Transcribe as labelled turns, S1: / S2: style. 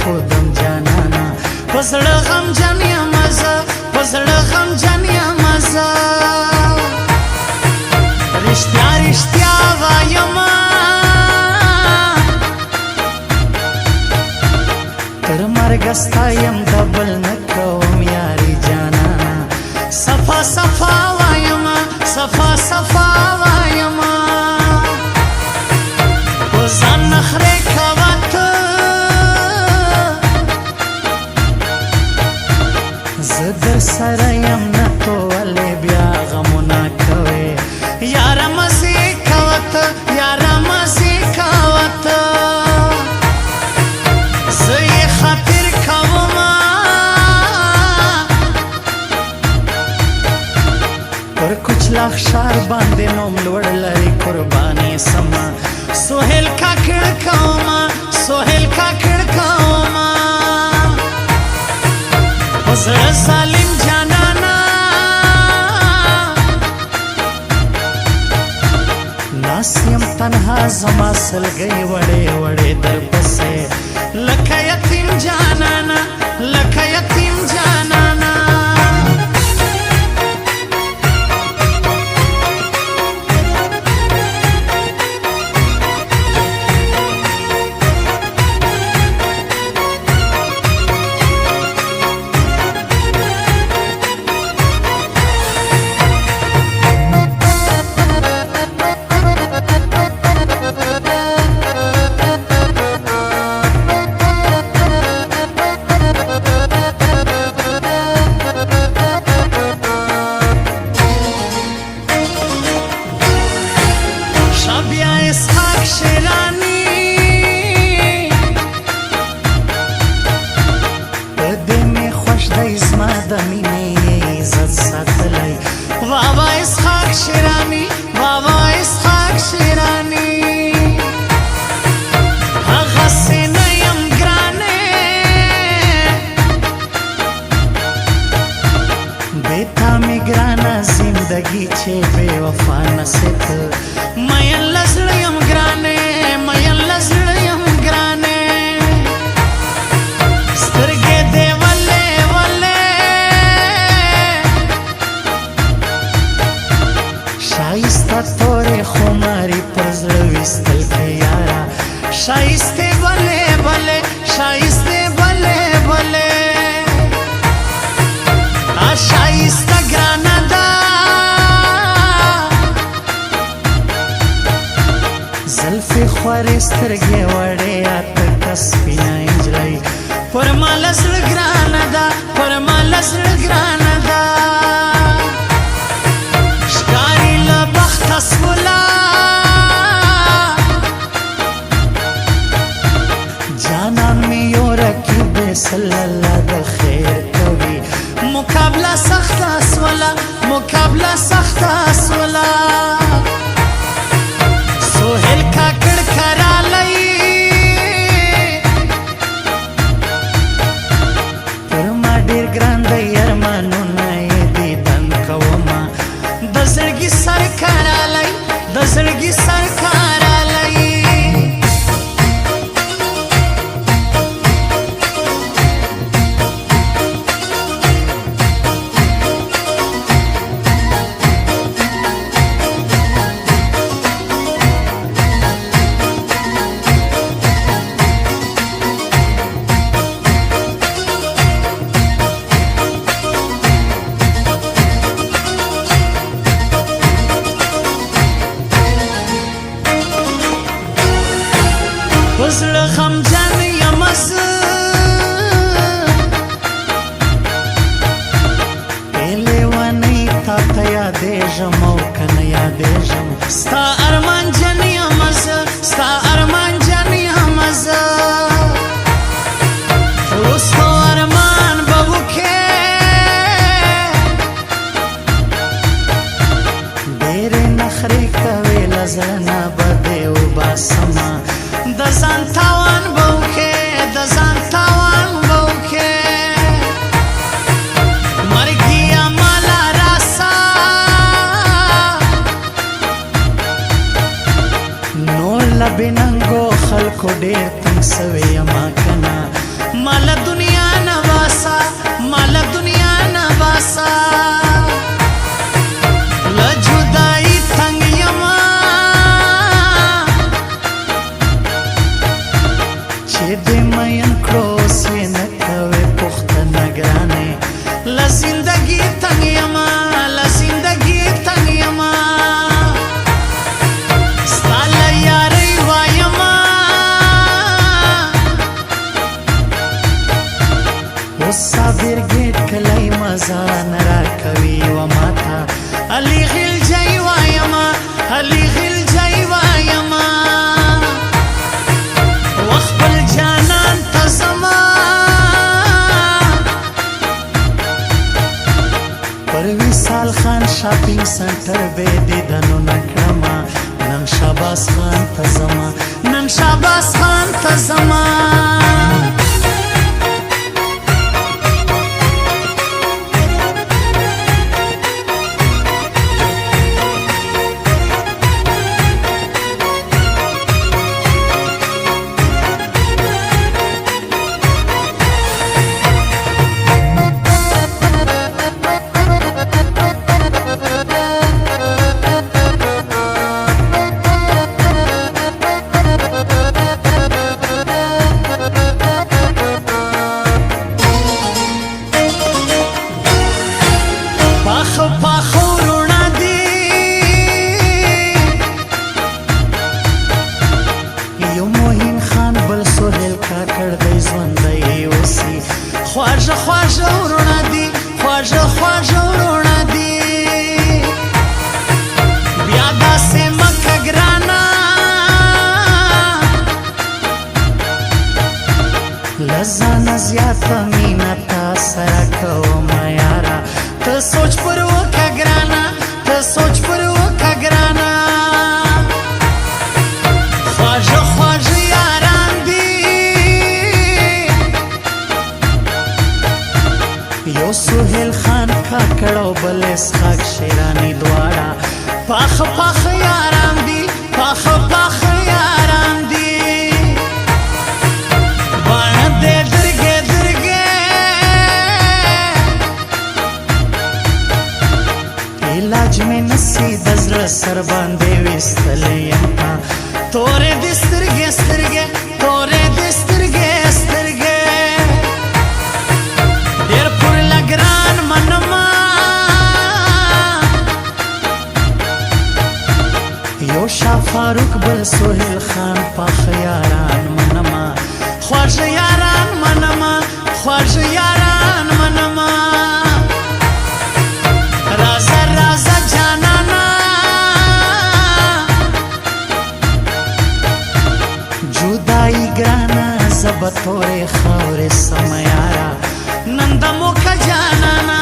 S1: خودم جانانا پزړه غم جن یم زه پزړه غم جن یم زه رښتیا رښتیا وایم تر مرګ ستا یم د بل نه کوم یاري جانانا صفا صفا وایم صفا صفا وایم په ځان نخرې کوه ته زه در سره یم نه تو ولې بیا غمونه کوې یاره مزې کوه ته یاره مزې کوه ته زه یې خاطر کومه پر کوچلاخ ښار باندې نوم لوړ لري قربانې سمه سهیل کاکړ کومه سهیل کاکړ کومه په زړه ظالم جانانا ناس یم تنها زما سلګۍ وړې وړې در پسې لکه یتیم جانانا لکه یتیم جانانا بابا اسحاق شیرانی بابا اسحاق شیرانی هغه سینه یم ګرانې بیتا می ګرانه زندگی چې بے وفا نصیب مین لزړه یم ګرانې مین لزړه یم ګرانې سترګې دې ولې ولې شایسته تورې خماري پر زړه ویستل کې یاره شایسته بلې بلې شایسته بلې بلې شایسته ګرانه ده زلفې خورې سترګې وړې اته سپینه نجلۍ پر ما له زړه ګرانه ده پر ما له زړه ګرانه ده ښکاري له بخته سوله جانان مې یو رقیب صلی الله د خیر کوي مقابله سخته سوله مقابله سخته سوله سهیل کاکړ کرالی پر ما ډېر ګران دی ارمانونه یې دیدن کومه د زړګي سر کرالی د زړګي سر کرالی دې مین کړو سې نه کوې پوښتنه ګرانې له زندګي تنګ یمه له زندګي تنګ یمه ستا له یارۍ وایمه اوس صابر ګېټ کلی مزه نه راکوي و ماته علي غلجی وایمه علي غلجی وایمه وخپل جانان ته زما پر وصال خان شاپینګ سنټر به دیدنونه کړمه نن شاباس خان ته زما نن شاباس خان ته زما خواږه خواږه ورونه دي خواږه خواږه ورونه دي بیا داسې مکه ګرانه له ځانه زیاته مینه تا سره کومه یاره ته سوچ پر وکړه ګرانه ته سوچ پر وکړه ګرانه خواږه خواږه یاران دي یو سهیل خان کاکړ او بل اسحاق شیرانی دواړه پاخه پاخه یاران دي پاخه پاخه یاران دي باڼه دې درګې درګې علاج مې نسي د زړه سر باندې ویستلی یم تورې دې سترګې سترګې تورې دې سترګې سترګې ډېر پر لګران منما یو شاه فاروق بل سهیل خان پاخه یاران منما خواږه یاران منما خواږه یاران منما رازه رازه جانانا جدائی ګرانه زه به تورې خاورې سمه یاره نن د موکه جانانا